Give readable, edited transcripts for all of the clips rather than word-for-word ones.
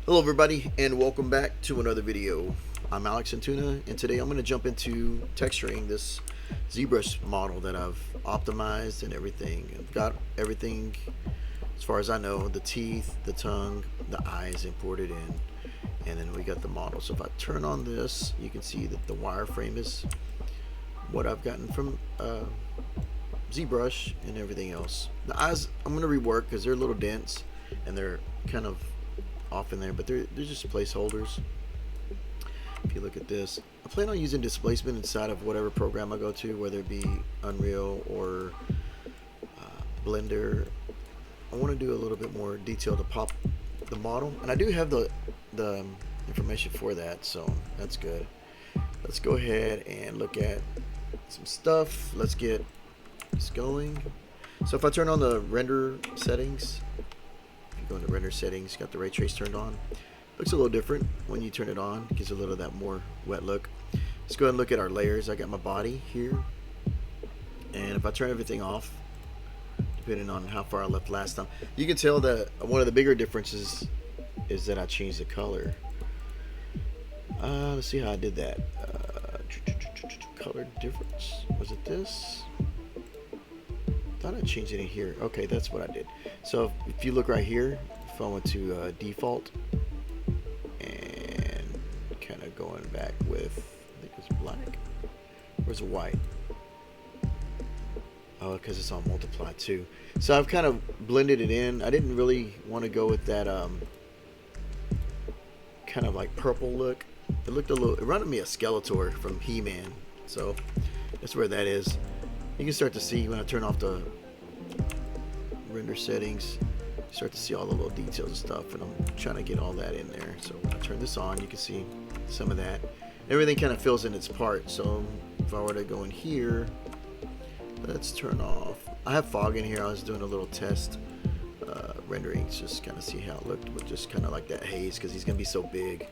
Hello everybody and welcome back to another video. I'm Alex Antuna and today I'm going to jump into texturing this ZBrush model that I've optimized and everything. I've got everything as far as I know, the teeth, the tongue, the eyes imported in, and then we got the model. So if I turn on this, you can see that the wireframe is what I've gotten from ZBrush and everything else. The eyes I'm going to rework because they're a little dense and they're kind of off in there, but they're just placeholders. If you look at this, I plan on using displacement inside of whatever program I go to, whether it be Unreal or Blender. I want to do a little bit more detail to pop the model, and I do have the information for that, so that's good. Let's go ahead and look at some stuff. Let's get this going. So if I turn on the render settings, go into render settings, got the ray trace turned on. Looks a little different when you turn it on, gives a little of that more wet look. Let's go ahead and look at our layers. I got my body here, and if I turn everything off, depending on how far I left last time, you can tell that one of the bigger differences is that I changed the color. Let's see how I did that. Color difference, was it this? Thought I changed it in here. Okay, that's what I did. So if you look right here, if I went to default and kind of going back with, I think it's black. Where's the white? Oh, because it's on multiply too. So I've kind of blended it in. I didn't really want to go with that kind of like purple look. It looked a little, it reminded me of Skeletor from He-Man. So that's where that is. You can start to see when I turn off the render settings, you start to see all the little details and stuff, and I'm trying to get all that in there. So when I turn this on, you can see some of that. Everything kind of fills in its part. So if I were to go in here, let's turn off. I have fog in here. I was doing a little test rendering, just kind of see how it looked with just kind of like that haze, because he's going to be so big.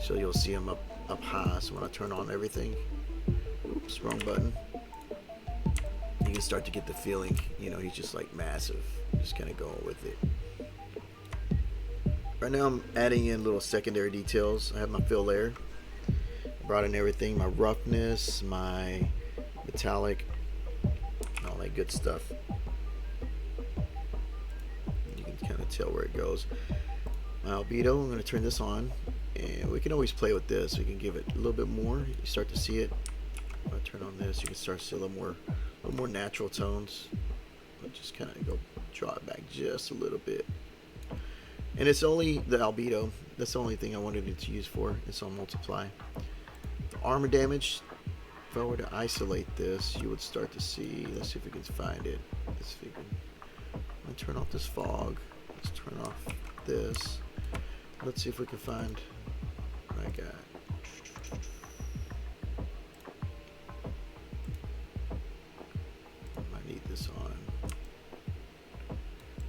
So you'll see him up high. So when I turn on everything, oops, wrong button. You can start to get the feeling, you know, he's just like massive, just kind of going with it. Right now I'm adding in little secondary details. I have my fill layer, brought in everything, my roughness, my metallic, all that good stuff. You can kind of tell where it goes. My albedo, I'm going to turn this on, and we can always play with this. We can give it a little bit more. You start to see it. When I turn on this, you can start to see a little more natural tones. I'll just kind of go draw it back just a little bit. And it's only the albedo. That's the only thing I wanted it to use for. It's on multiply. The armor damage, if I were to isolate this, you would start to see, let's see if we can find it. Let's see if we can, I'm going to turn off this fog. Let's turn off this. Let's see if we can find what I got.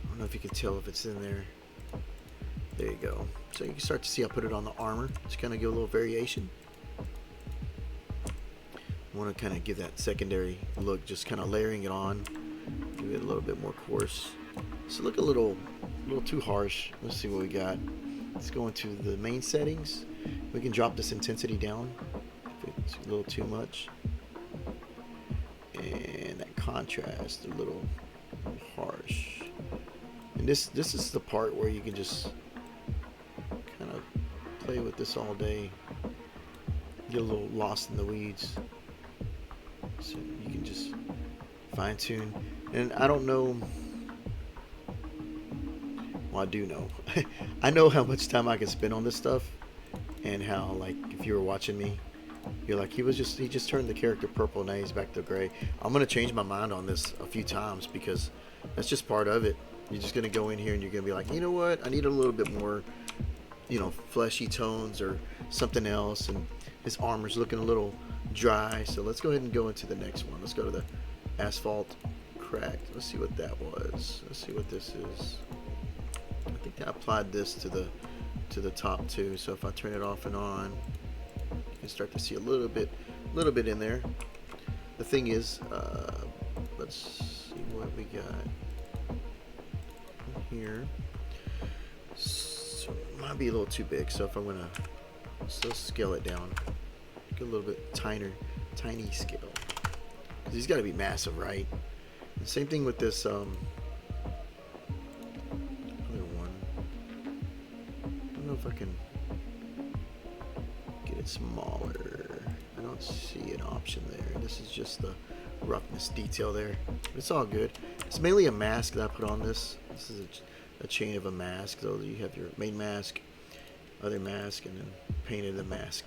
I don't know if you can tell if it's in there. There you go. So you can start to see I put it on the armor. Just kind of give a little variation. I want to kind of give that secondary look, just kind of layering it on. Give it a little bit more coarse. So look a little too harsh. Let's see what we got. Let's go into the main settings. We can drop this intensity down if it's a little too much. And that contrast a little harsh. And this is the part where you can just kind of play with this all day. Get a little lost in the weeds. So you can just fine tune. And I don't know. Well, I do know. I know how much time I can spend on this stuff, and how, like, if you were watching me, you're like, he just turned the character purple, now he's back to gray. I'm gonna change my mind on this a few times because that's just part of it. You're just gonna go in here and you're gonna be like, you know what, I need a little bit more, you know, fleshy tones or something else, and his armor's looking a little dry. So let's go ahead and go into the next one. Let's go to the asphalt cracked. Let's see what that was. Let's see what this is. I think I applied this to the top too. So if I turn it off and on, you can start to see a little bit in there. The thing is, let's see what we got here. So might be a little too big, so if I'm gonna still scale it down, get a little bit tiny scale, because he's got to be massive, right? And same thing with this other one. I don't know if I can get it smaller. I don't see an option there. This is just the roughness detail there. It's all good. It's mainly a mask that I put on this. This is a chain of a mask. So you have your main mask, other mask, and then painted the mask.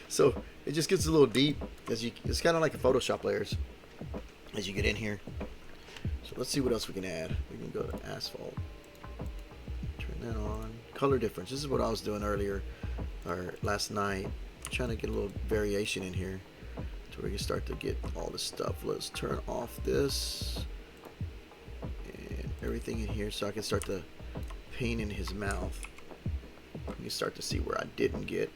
So it just gets a little deep as you. It's kind of like a Photoshop layers as you get in here. So let's see what else we can add. We can go to asphalt. Turn that on. Color difference. This is what I was doing earlier or last night. Trying to get a little variation in here to where you start to get all this stuff. Let's turn off this and everything in here so I can start to paint in his mouth. You start to see where I didn't get.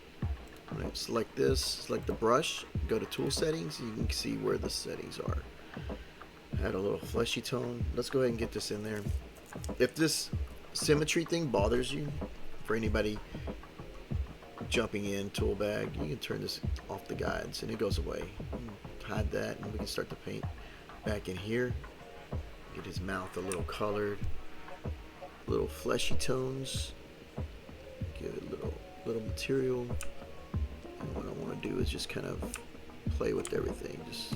I'm going to select this, select the brush, go to tool settings, and you can see where the settings are. Add a little fleshy tone. Let's go ahead and get this in there. If this symmetry thing bothers you, for anybody jumping in Toolbag, you can turn this off the guides and it goes away. Hide that and we can start to paint back in here. Get his mouth a little colored, little fleshy tones. Give it a little material. And what I want to do is just kind of play with everything, just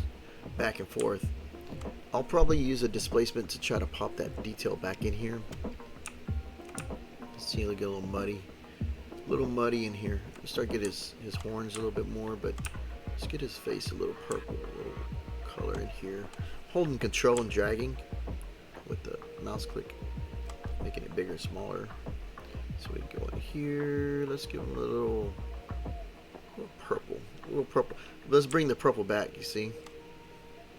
back and forth. I'll probably use a displacement to try to pop that detail back in here. See, it'll get a little muddy in here. We'll start get his horns a little bit more, but let's get his face a little purple, a little color in here. Holding control and dragging with the mouse click, making it bigger, smaller. So we can go in here. Let's give him a little purple. Let's bring the purple back. You see,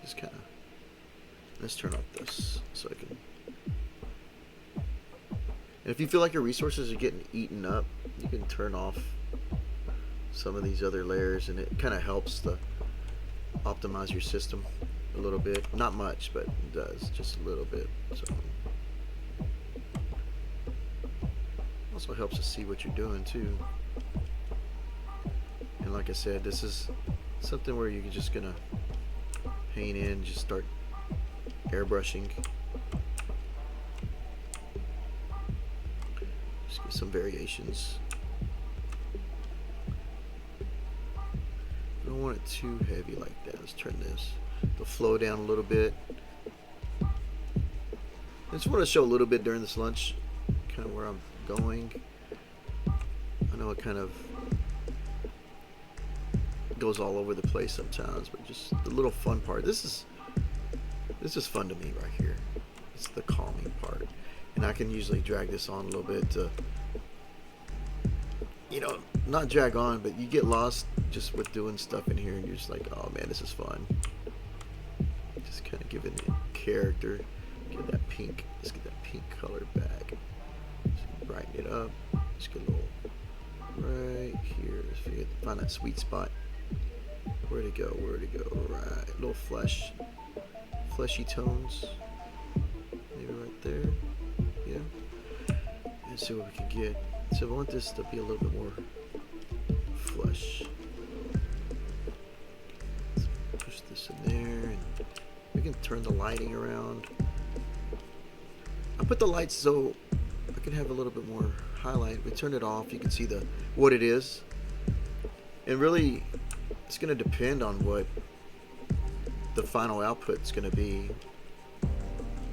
just kind of. Let's turn off this so I can. And if you feel like your resources are getting eaten up, you can turn off some of these other layers, and it kind of helps to optimize your system a little bit. Not much, but it does, just a little bit. So also helps us see what you're doing too. And like I said, this is something where you're just gonna paint in, just start airbrushing. Just get some variations. I don't want it too heavy like that. Let's turn this to flow down a little bit. I just want to show a little bit during this lunch, kind of where I'm going. I know it kind of goes all over the place sometimes, but just the little fun part. This is fun to me right here. It's the calming part. And I can usually drag this on a little bit to, you know, not drag on, but you get lost just with doing stuff in here and you're just like, oh man, this is fun. Just kind of giving it character. Get that pink, let's get that pink color back. Just brighten it up. Just get a little right here. Let's find that sweet spot. Where'd it go? Where'd it go? Right. A little fleshy tones. Maybe right there. Yeah. And see what we can get. So I want this to be a little bit more flush. Let's push this in there, and we can turn the lighting around. I put the lights so I can have a little bit more highlight. We turn it off, you can see what it is. And really, it's going to depend on what the final output is going to be,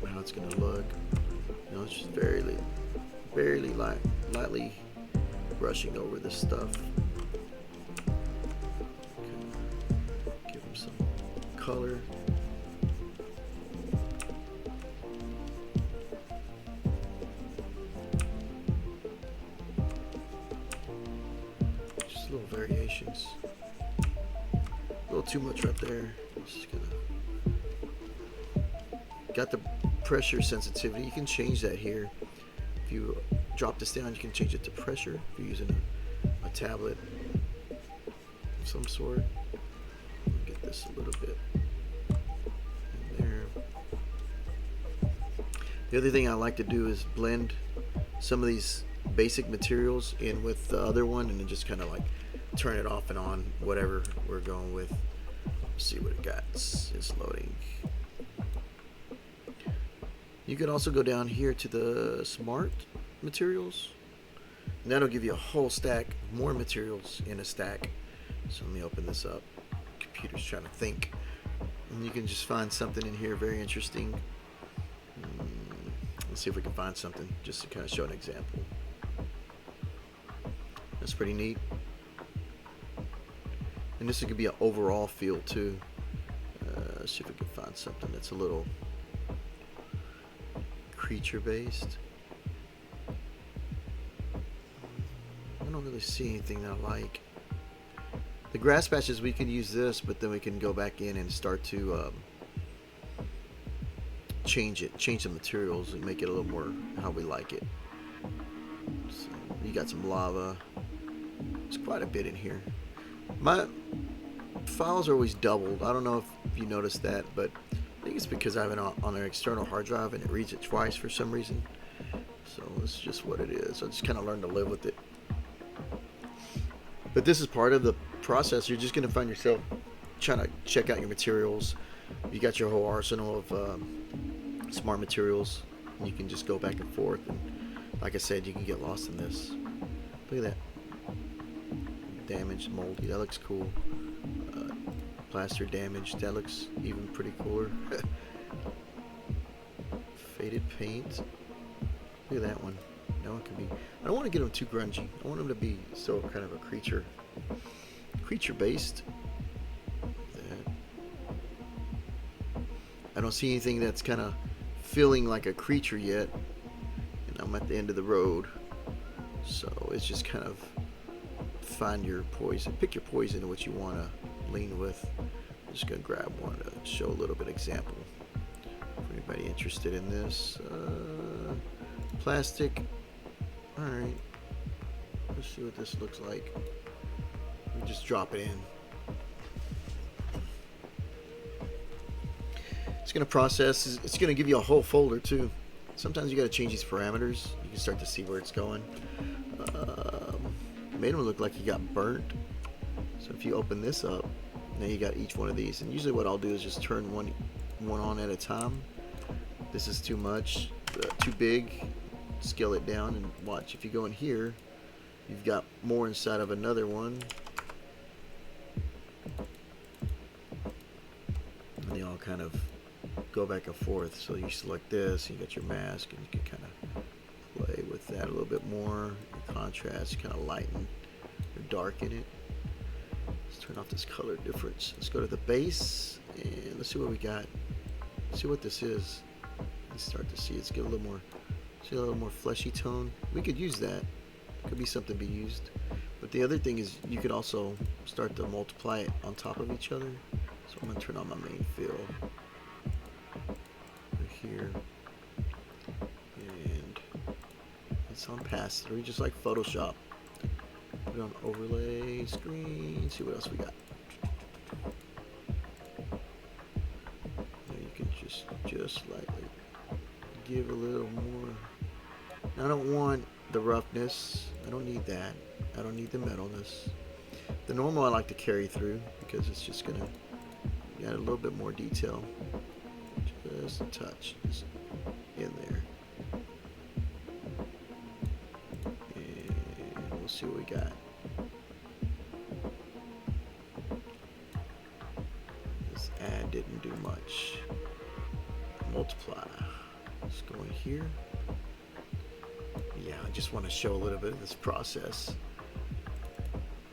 how it's going to look. You know, it's just very lightly brushing over this stuff. Give them some color. Just little variations. A little too much right there. Just gonna got the pressure sensitivity. You can change that here. If you drop this down, you can change it to pressure if you're using a tablet of some sort. Get this a little bit in there. The other thing I like to do is blend some of these basic materials in with the other one, and then just kind of like turn it off and on, whatever we're going with. Let's see what it got. It's loading. You can also go down here to the smart materials, and that'll give you a whole stack more materials in a stack. So let me open this up. Computer's trying to think, and you can just find something in here very interesting. Let's see if we can find something just to kind of show an example. That's pretty neat. And this could be an overall feel too. Let's see if we can find something that's a little creature based. I don't really see anything that I like. The grass patches, we can use this, but then we can go back in and start to change the materials and make it a little more how we like it. So you got some lava. There's quite a bit in here. My files are always doubled. I don't know if you noticed that, but I think it's because I have it on an external hard drive and it reads it twice for some reason. So it's just what it is. I just kind of learned to live with it. But this is part of the process. You're just going to find yourself trying to check out your materials. You got your whole arsenal of smart materials, and you can just go back and forth. And like I said, you can get lost in this. Look at that. Damaged, moldy. That looks cool. Plaster damage. That looks even pretty cooler. Faded paint. Look at that one. That one could be. I don't want to get them too grungy. I want them to be so kind of a creature based. I don't see anything that's kind of feeling like a creature yet, and I'm at the end of the road, so it's just kind of find your poison, pick your poison and what you want to lean with. I'm just gonna grab one to show a little bit example for anybody interested in this. Plastic. All right, let's see what this looks like. We just drop it in. It's going to process. It's going to give you a whole folder too. Sometimes you got to change these parameters. You can start to see where it's going. Made him look like he got burnt. So if you open this up, now you got each one of these. And usually what I'll do is just turn one on at a time. This is too much, too big. Scale it down and watch. If you go in here, you've got more inside of another one. And they all kind of go back and forth. So you select this, you got your mask, and you can kind of play with that a little bit more. Your contrast, kind of lighten or darken it. Let's turn off this color difference. Let's go to the base and let's see what we got. Let's see what this is. Let's start to see it's get a little more. See a little more fleshy tone. We could use that. Could be something to be used. But the other thing is you could also start to multiply it on top of each other. So I'm gonna turn on my main fill here, and it's on pass through just like Photoshop. Put it on overlay screen. See what else we got. Now you can just slightly give a little more. I don't want the roughness. I don't need that. I don't need the metalness. The normal I like to carry through because it's just gonna add a little bit more detail. Just a touch just in there. And we'll see what we got. This add didn't do much. Multiply. Let's go in here. Yeah, I just want to show a little bit of this process.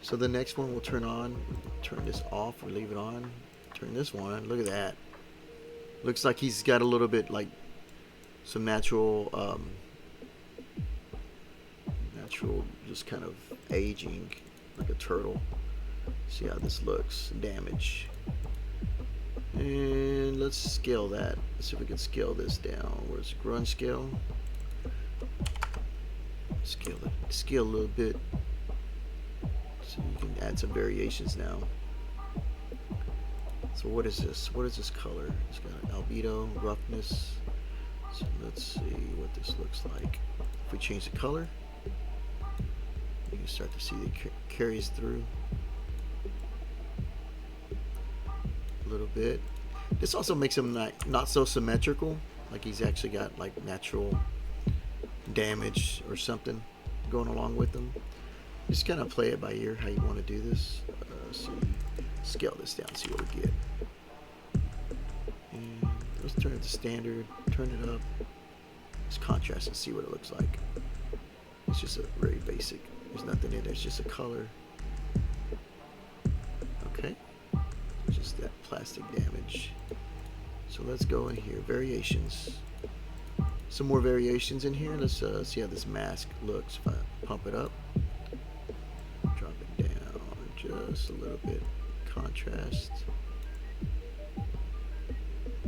So the next one we'll turn on. Turn this off or leave it on. Turn this one on. Look at that. Looks like he's got a little bit like some natural just kind of aging like a turtle. See how this looks. Damage. And let's scale that. Let's see if we can scale this down. Where's grunge scale? Scale it. Scale a little bit. So you can add some variations now. So what is this? What is this color? It's got an albedo, roughness. So let's see what this looks like. If we change the color, You can start to see it carries through a little bit. This also makes him not so symmetrical, like he's actually got like natural damage or something going along with him. Just kind of play it by ear how you want to do this. So scale this down, see what we get. And let's turn it to standard, turn it up. Let's contrast and see what it looks like. It's just a very basic. There's nothing in there, it's just a color. Okay, just that plastic damage. So let's go in here, variations. Some more variations in here. Let's see how this mask looks. If I pump it up, drop it down just a little bit, contrast.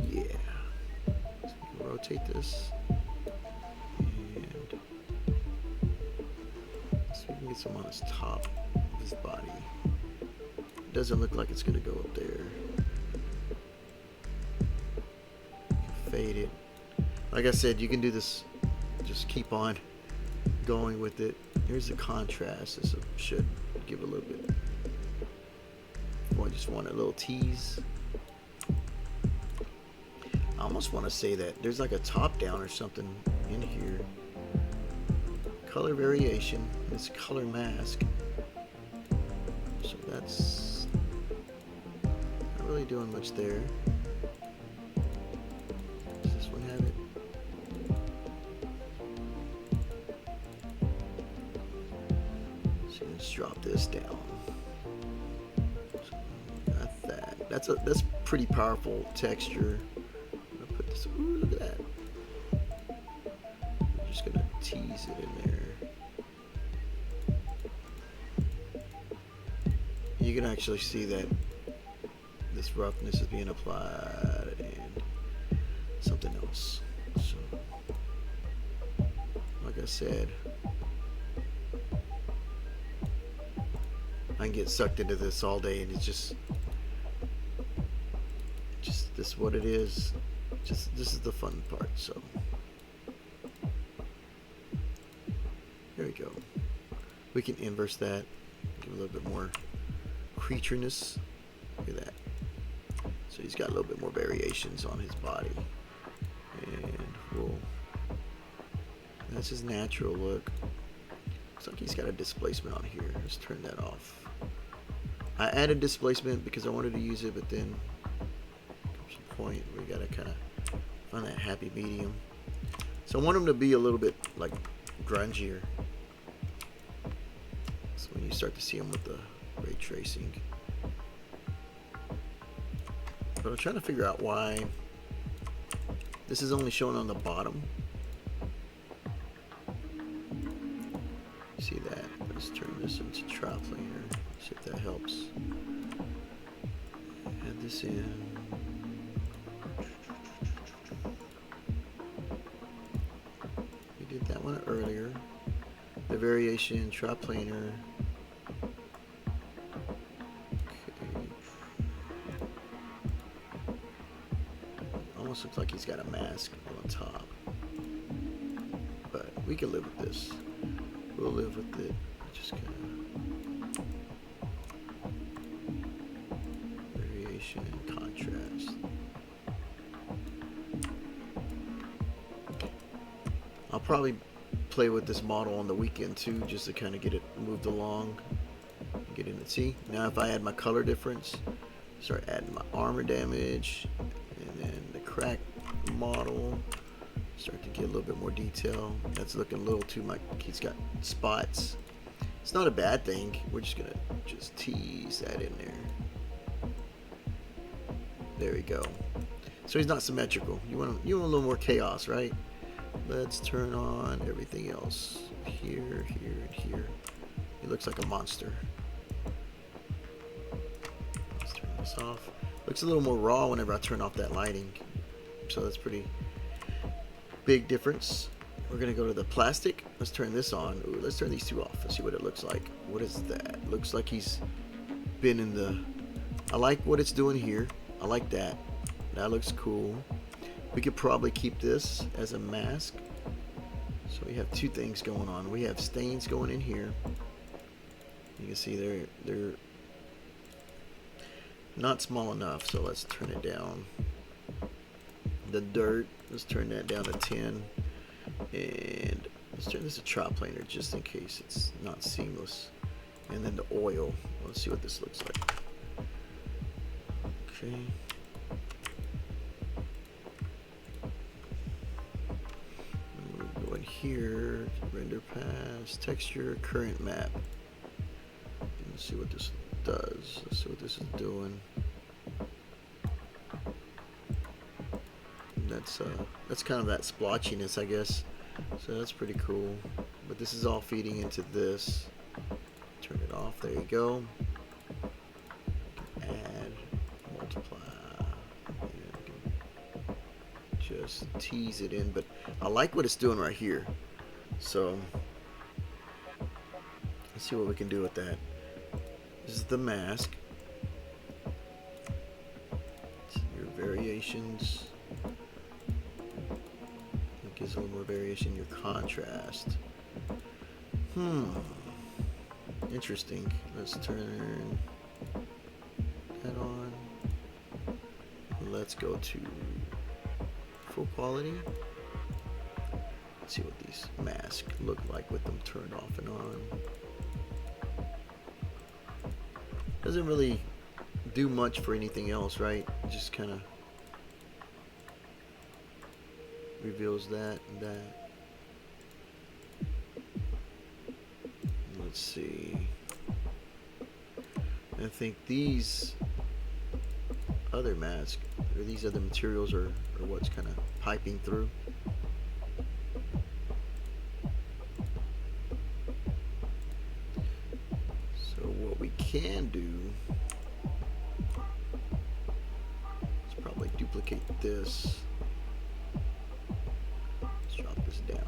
Yeah. So we can rotate this, and so we can get some on his top of his body. It doesn't look like it's gonna go up there. Fade it. Like I said, you can do this, just keep on going with it. Here's the contrast. This should give a little bit. I just want a little tease. I almost want to say that there's like a top down or something in here. Color variation. It's color mask. So that's not really doing much there. Does this one have it? So let's drop this down. So got that. That's pretty powerful texture. Ooh, look at that. I'm just gonna tease it in there. You can actually see that this roughness is being applied and something else. So, like I said, I can get sucked into this all day, and it's just this what it is. Just this is the fun part. So there we go. We can inverse that, give a little bit more creatureness. Look at that. So he's got a little bit more variations on his body, and that's his natural look. Looks like he's got a displacement on here. Let's turn that off. I added displacement because I wanted to use it, but then comes a point where we gotta kind of find that happy medium. So I want him to be a little bit like grungier. So when you start to see him with the ray tracing. But I'm trying to figure out why this is only showing on the bottom. See that? Let's turn this into triplanar. See if that helps. Add this in. That one earlier. The variation triplanar. Okay. Almost looks like he's got a mask on top. But we can live with this. We'll live with it. Just kind of variation and contrast. I'll probably play with this model on the weekend too, just to kind of get it moved along, get in it. See, now if I add my color difference, start adding my armor damage, and then the crack model, start to get a little bit more detail. That's looking a little too much. He's got spots. It's not a bad thing. We're just gonna tease that in there. There we go. So he's not symmetrical. You want a little more chaos, right? Let's turn on everything else. Here, here, and here. He looks like a monster. Let's turn this off. Looks a little more raw whenever I turn off that lighting. So that's pretty big difference. We're gonna go to the plastic. Let's turn this on. Ooh, let's turn these two off and see what it looks like. What is that? Looks like he's been in the... I like what it's doing here. I like that. That looks cool. We could probably keep this as a mask. So we have two things going on. We have stains going in here. You can see they're not small enough, so let's turn it down. The dirt, let's turn that down to 10, and let's turn this to triplanar just in case it's not seamless. And then the oil, let's see what this looks like. Okay. We'll go in here, render pass, texture, current map. Let's see what this does. Let's see what this is doing. That's kind of that splotchiness, I guess. So that's pretty cool. But this is all feeding into this. Turn it off. There you go. Add, multiply. And just tease it in. But I like what it's doing right here. So let's see what we can do with that. This is the mask. Your variations. It gives a little more variation. Your contrast. Interesting. Let's turn that on. Let's go to full quality. Let's see what these masks look like with them turned off and on. Doesn't really do much for anything else, right? Just kind of reveals that and that. Let's see. I think these other masks, or these other materials are what's kind of piping through. So what we can do is probably duplicate this. Let's drop this down.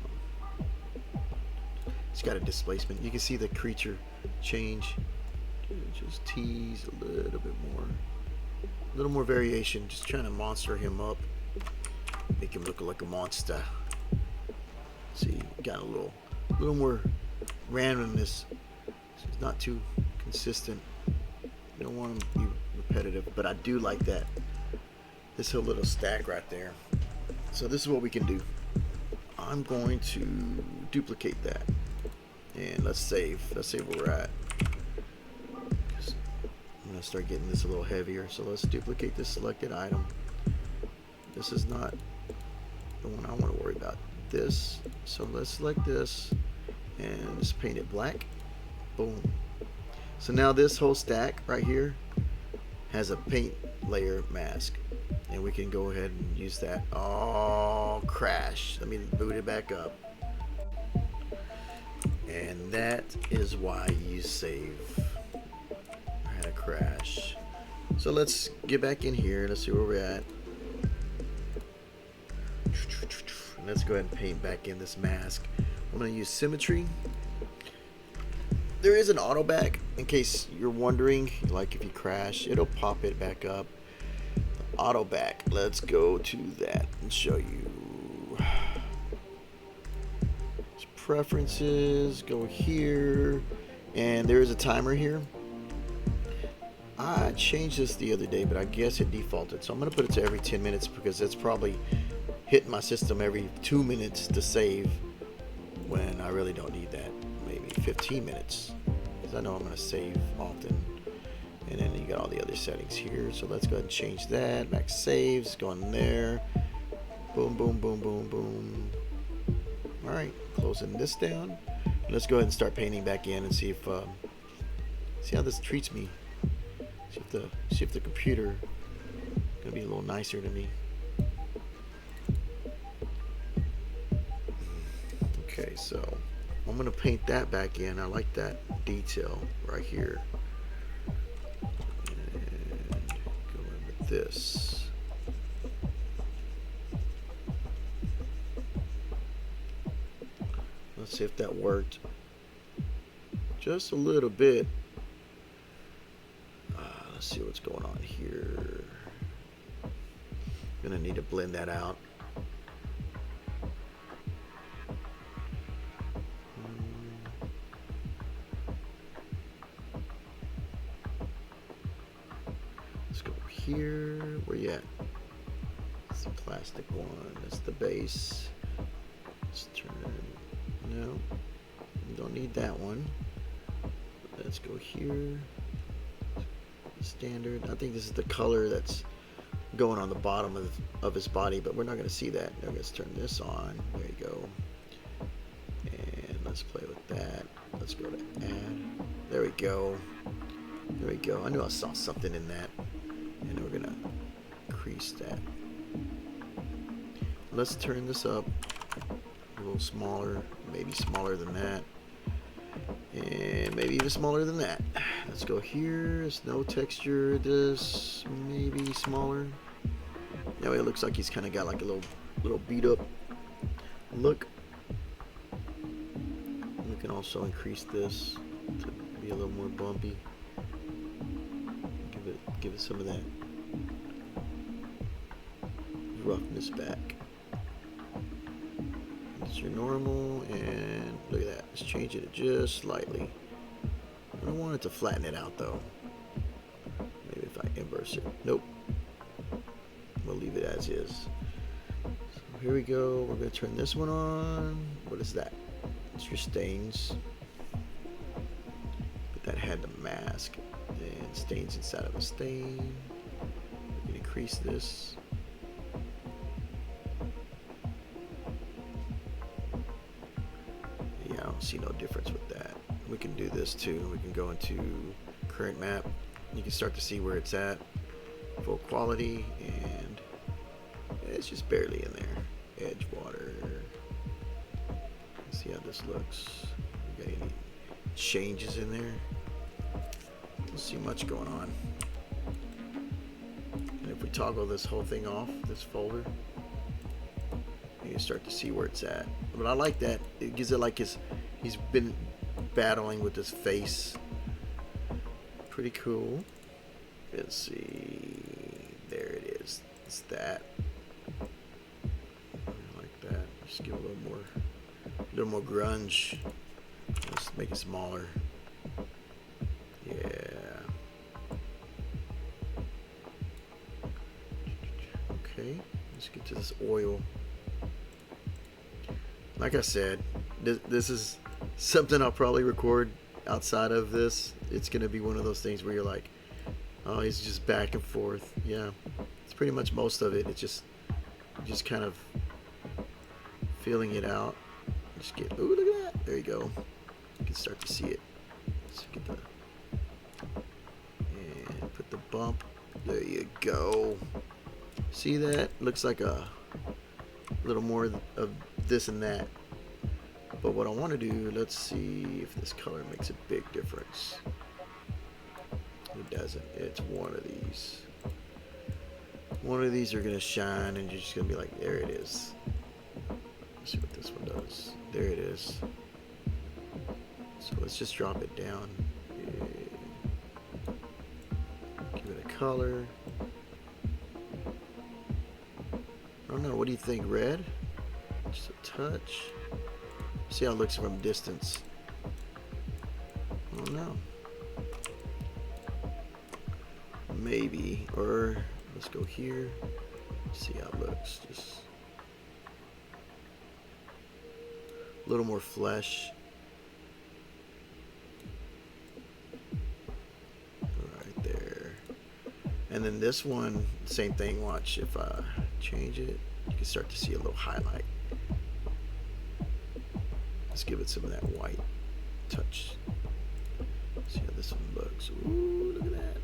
It's got a displacement. You can see the creature change. Just tease a little bit more. A little more variation. Just trying to monster him up. Make him look like a monster. See, got a little more randomness. So it's not too consistent. You don't want him to be repetitive, but I do like that. This whole little stack right there. So this is what we can do. I'm going to duplicate that. And let's save. Let's save where we're at. I'm going to start getting this a little heavier. So let's duplicate this selected item. This is not the one I want to worry about. This. So let's select this and just paint it black. Boom. So now this whole stack right here has a paint layer mask. And we can go ahead and use that. Oh, crash. Let me boot it back up. And that is why you save. I had a crash. So let's get back in here. Let's see where we're at. Let's go ahead and paint back in this mask. I'm going to use symmetry. There is an auto back in case you're wondering. Like if you crash, it'll pop it back up. Auto back. Let's go to that and show you. Preferences, go here, and there is a timer here. I changed this the other day, but I guess it defaulted, so I'm going to put it to every 10 minutes because that's probably hitting my system every 2 minutes to save when I really don't need that. Maybe 15 minutes because I know I'm going to save often. And then you got all the other settings here, so let's go ahead and change that. Max saves, go in there. Boom, boom, boom, boom, boom. All right, closing this down. Let's go ahead and start painting back in and see if see how this treats me. See if the computer gonna be a little nicer to me. Okay, so I'm gonna paint that back in. I like that detail right here. And go in with this. Let's see if that worked. Just a little bit. Let's see what's going on here. Gonna need to blend that out. here. Where you at? It's the plastic one. That's the base. Let's turn. No, you don't need that one. Let's go here. Standard. I think this is the color that's going on the bottom of his body, but we're not going to see that. Now let's turn this on. There you go. And let's play with that. Let's go to add. There we go. There we go. I knew I saw something in that. And we're going to increase that. Let's turn this up a little smaller, maybe smaller than that. And maybe even smaller than that. Let's go here. It's no texture. This maybe smaller. That way it looks like he's kind of got like a little beat up look. We can also increase this to be a little more bumpy. Give it some of that roughness back. It's your normal, and look at that. Let's change it just slightly. I don't want it to flatten it out though. Maybe if I inverse it. Nope. We'll leave it as is. So here we go. We're going to turn this one on. What is that? It's your stains. But that had the mask. And stains inside of a stain. We can increase this. Yeah, I don't see no difference with that. We can do this too. We can go into current map. You can start to see where it's at. Full quality, and it's just barely in there. Edge water. Let's see how this looks. We got any changes in there? Don't see much going on. And if we toggle this whole thing off, this folder, you can start to see where it's at. But I like that. It gives it like he's been battling with his face. Pretty cool. Let's see. There it is. It's that. I like that. Just give it a little more grunge. Let's make it smaller. Yeah. Okay. Let's get to this oil. Like I said, this is something I'll probably record outside of this. It's gonna be one of those things where you're like, oh, he's just back and forth. Yeah, it's pretty much most of it. It's just kind of feeling it out. Just get, ooh, look at that. There you go. You can start to see it. Let's get the, and put the bump. There you go. See that? Looks like a little more of this and that. But what I want to do, let's see if this color makes a big difference. It doesn't. It's one of these. One of these are going to shine, and you're just going to be like, there it is. Let's see what this one does. There it is. So let's just drop it down. Give it a color. I don't know. What do you think? Red? Just a touch. See how it looks from distance. I don't know. Maybe, or let's go here. See how it looks. Just a little more flesh. Right there. And then this one, same thing. Watch, if I change it, you can start to see a little highlight. Let's give it some of that white touch. See how this one looks. Ooh, look at that.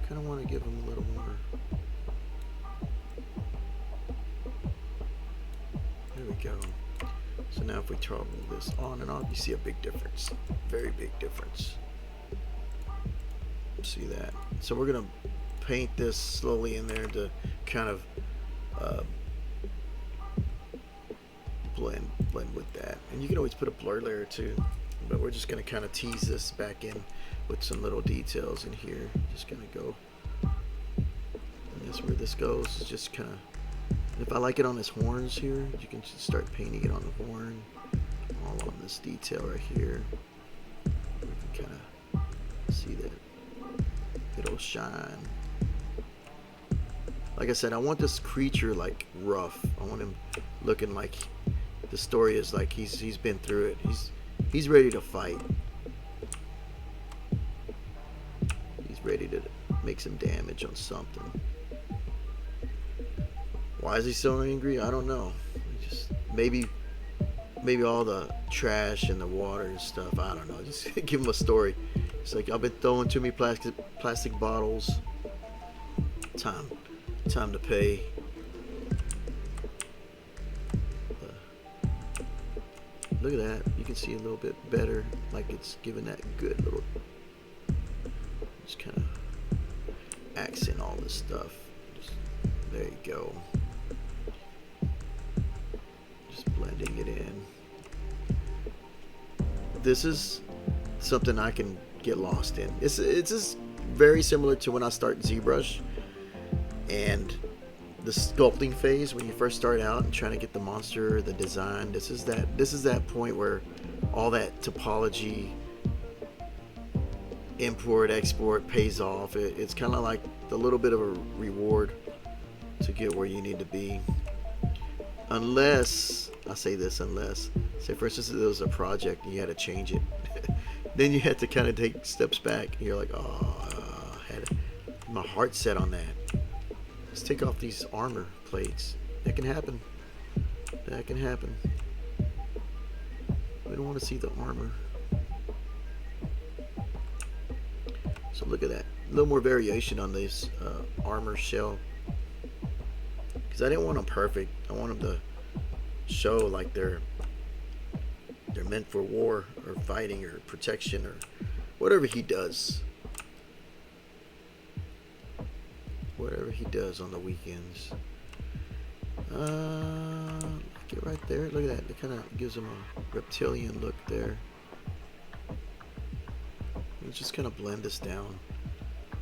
Kind of want to give them a little more. There we go. So now if we toggle this on and off, you see a big difference. Very big difference. See that? So we're going to paint this slowly in there to kind of blend with that. And you can always put a blur layer too, but we're just going to kind of tease this back in with some little details in here. Just going to go, and that's where this goes. It's just kind of, if I like it on his horns here, you can just start painting it on the horn, all on this detail right here. We can kind of see that little shine. Like I said, I want this creature like rough. I want him looking like the story is like he's been through it. He's ready to fight. He's ready to make some damage on something. Why is he so angry? I don't know. Just maybe all the trash and the water and stuff. I don't know. Just give him a story. It's like, I've been throwing too many plastic bottles. Time to pay. Look at that. You can see a little bit better. Like it's giving that good little. Just kind of accent all this stuff. There you go. Just blending it in. This is something I can get lost in. It's just very similar to when I start ZBrush and the sculpting phase when you first start out and trying to get the monster, the design. This is that point where all that topology, import, export pays off. It's kind of like the little bit of a reward to get where you need to be. Unless, I say this, unless, say for instance there was a project and you had to change it. Then you had to kind of take steps back and you're like, oh, I had my heart set on that. Let's take off these armor plates. That can happen. That can happen. We don't want to see the armor. So look at that. A little more variation on this armor shell. Because I didn't want them perfect. I want them to show like they're meant for war or fighting or protection or whatever he does. Whatever he does on the weekends. Get right there. Look at that. It kind of gives him a reptilian look there. Let's just kind of blend this down.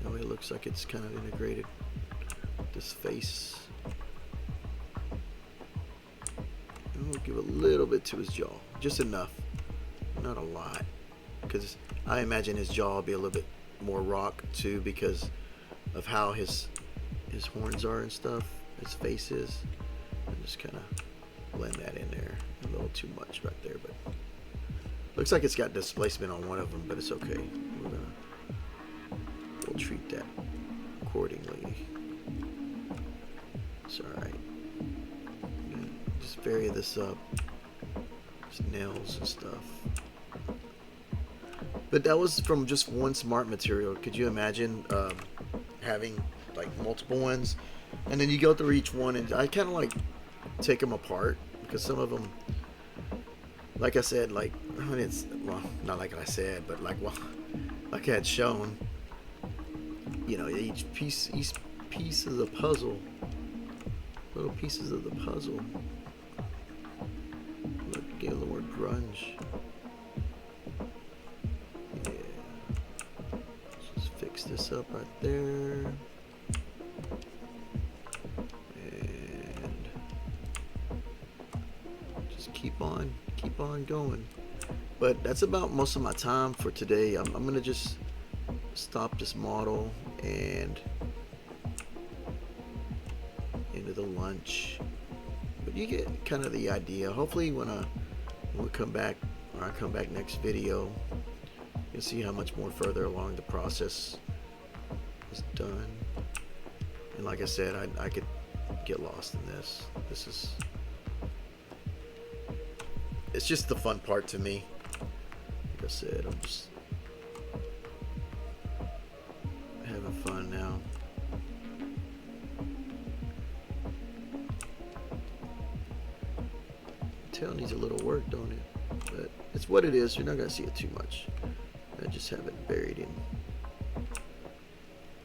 That way it looks like it's kind of integrated with this face. And we'll give a little bit to his jaw. Just enough. Not a lot. Because I imagine his jaw will be a little bit more rock too because of how his horns are and stuff. His face is. And just kind of blend that in there. A little too much right there, but looks like it's got displacement on one of them, but it's okay. We'll treat that accordingly. It's alright. Just vary this up. Just nails and stuff. But that was from just one smart material. Could you imagine having like multiple ones? And then you go through each one, and I kind of like take them apart because some of them, like I said, like it's well, not like I said, but like like I had shown, you know, each piece of the puzzle, little pieces of the puzzle. Look, get a little more grunge. Yeah, just fix this up right there. Keep on going. But that's about most of my time for today. I'm gonna just stop this model and into the lunch. But you get kind of the idea. Hopefully when we come back, or I come back next video, you'll see how much more further along the process is done. And like I said, I could get lost in this. It's just the fun part to me. Like I said, I'm just having fun now. The tail needs a little work, don't it? But it's what it is. You're not gonna see it too much. I just have it buried in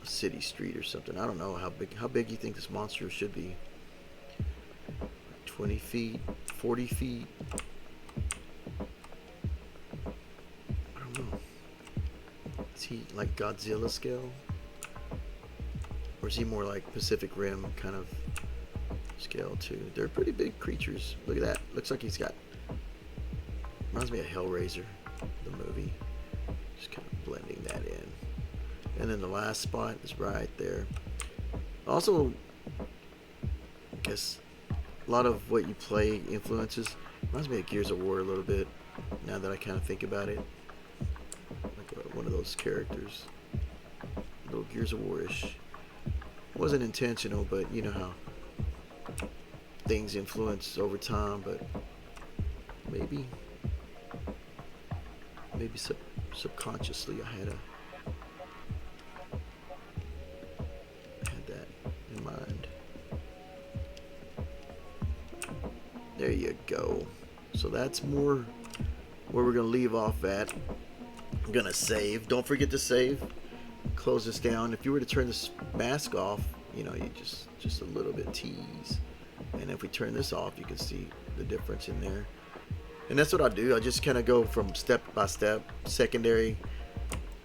a city street or something. I don't know how big you think this monster should be. 20 feet, 40 feet. Is he like Godzilla scale? Or is he more like Pacific Rim kind of scale too? They're pretty big creatures. Look at that. Looks like he's got, reminds me of Hellraiser, the movie. Just kind of blending that in. And then the last spot is right there. Also, I guess a lot of what you play influences. Reminds me of Gears of War a little bit, now that I kind of think about it. Like one of those characters. A little Gears of War-ish. Wasn't intentional, but you know how things influence over time, but maybe subconsciously I had that in mind. There you go. So that's more where we're gonna leave off at. I'm gonna save. Don't forget to save. Close this down. If you were to turn this mask off, you know, you just a little bit tease. And if we turn this off, you can see the difference in there. And that's what I do. I just kind of go from step by step, secondary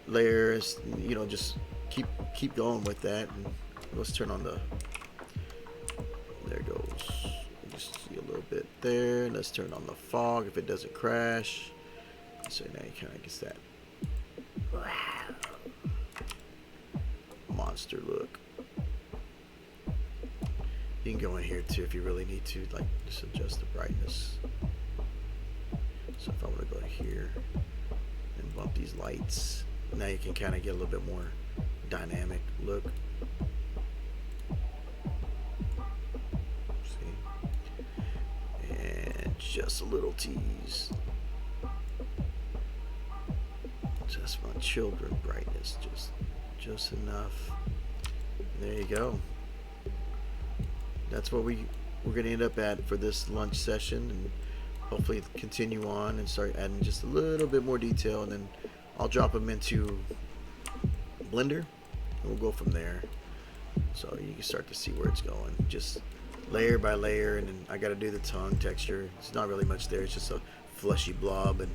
layers, you know, just keep going with that. And let's turn on the, there it goes. You just see a little bit there. Let's turn on the fog if it doesn't crash. So now you kind of get that monster look. You can go in here too if you really need to, like just adjust the brightness. So if I want to go to here and bump these lights, now you can kind of get a little bit more dynamic look. See? And just a little tease. Just my children brightness, just enough. There you go. That's what we're going to end up at for this lunch session, and hopefully continue on and start adding just a little bit more detail, and then I'll drop them into Blender and we'll go from there. So you can start to see where it's going, just layer by layer. And then I got to do the tongue texture. It's not really much there, it's just a fleshy blob, and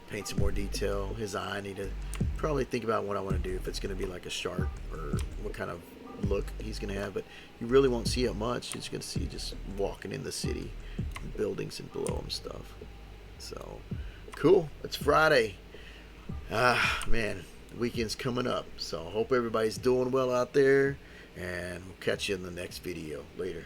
paint some more detail. His eye, I need to probably think about what I want to do, if it's going to be like a shark or what kind of look he's going to have. But you really won't see it much. You're just going to see just walking in the city, buildings and below him stuff. So cool. It's Friday. Man, the weekend's coming up, so I hope everybody's doing well out there, and we'll catch you in the next video. Later.